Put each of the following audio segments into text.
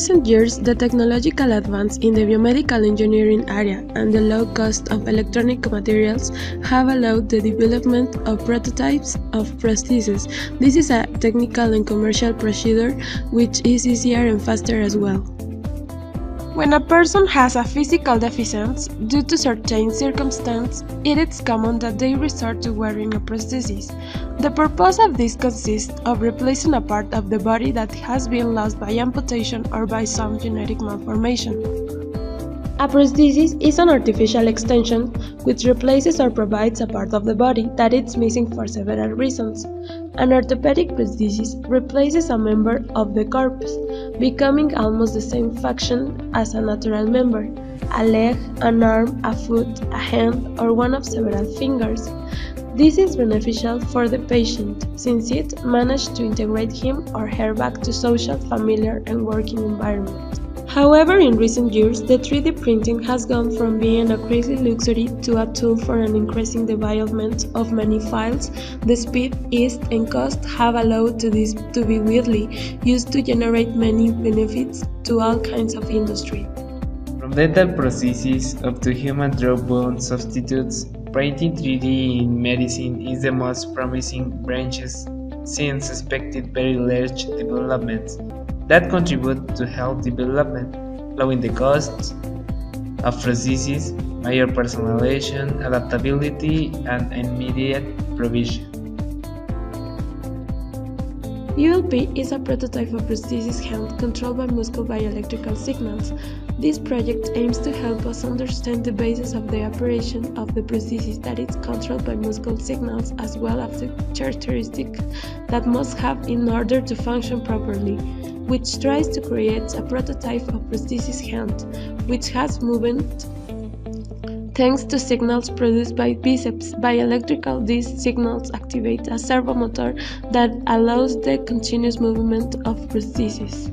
recent years, the technological advance in the biomedical engineering area and the low cost of electronic materials have allowed the development of prototypes of prosthesis. This is a technical and commercial procedure which is easier and faster as well. When a person has a physical deficiency due to certain circumstances, it is common that they resort to wearing a prosthesis. The purpose of this consists of replacing a part of the body that has been lost by amputation or by some genetic malformation. A prosthesis is an artificial extension which replaces or provides a part of the body that is missing for several reasons. An orthopedic prosthesis replaces a member of the corpus, becoming almost the same function as a natural member: a leg, an arm, a foot, a hand, or one of several fingers. This is beneficial for the patient, since it managed to integrate him or her back to social, familiar, and working environment. However, in recent years, the 3D printing has gone from being a crazy luxury to a tool for an increasing development of many files. The speed, ease, and cost have allowed this to be widely used to generate many benefits to all kinds of industry. From dental prosthesis up to human draw bone substitutes, printing 3D in medicine is the most promising branches, since expected very large developments that contribute to health development, lowering the costs of prosthesis, higher personalization, adaptability, and immediate provision. ULP is a prototype of prosthesis hand controlled by muscle by electrical signals. This project aims to help us understand the basis of the operation of the prosthesis, that is controlled by muscle signals, as well as the characteristics that must have in order to function properly, which tries to create a prototype of prosthesis hand, which has movement thanks to signals produced by biceps. By electrical, these signals activate a servo motor that allows the continuous movement of prosthesis.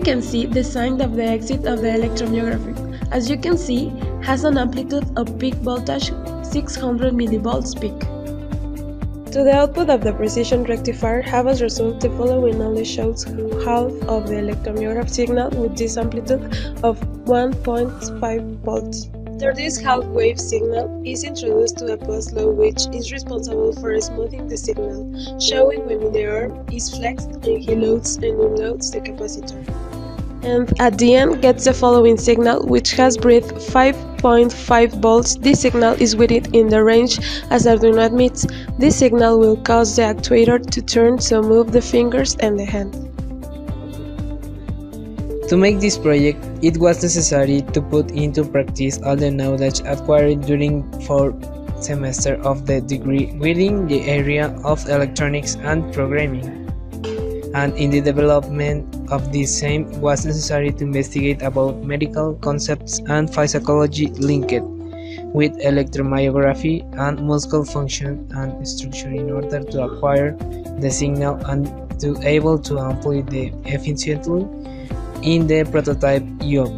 can see the sign of the exit of the electromyography. As you can see, has an amplitude of peak voltage 600 millivolts peak. To the output of the precision rectifier have as result the following only shows half of the electromyograph signal with this amplitude of 1.5 volts. After this half-wave signal is introduced to a pulse law which is responsible for smoothing the signal, showing when the arm is flexed and he loads and unloads the capacitor. And at the end gets the following signal which has breadth 5.5 volts. This signal is within the range as Arduino admits. This signal will cause the actuator to turn, so move the fingers and the hand. To make this project, it was necessary to put into practice all the knowledge acquired during 4 semesters of the degree within the area of electronics and programming. And in the development of this same was necessary to investigate about medical concepts and physiology linked with electromyography and muscle function and structure in order to acquire the signal and to able to employ the efficiently in the prototype job.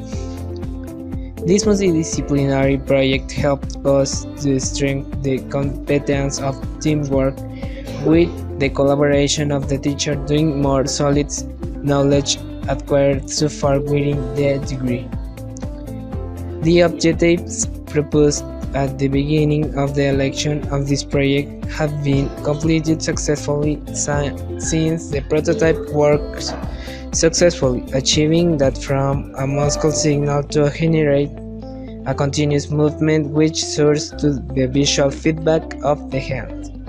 This multidisciplinary project helped us to strengthen the competence of teamwork with the collaboration of the teacher doing more solid knowledge acquired so far within the degree. The objectives proposed at the beginning of the election of this project have been completed successfully since the prototype works successfully, achieving that from a muscle signal to generate a continuous movement which serves to the visual feedback of the hand.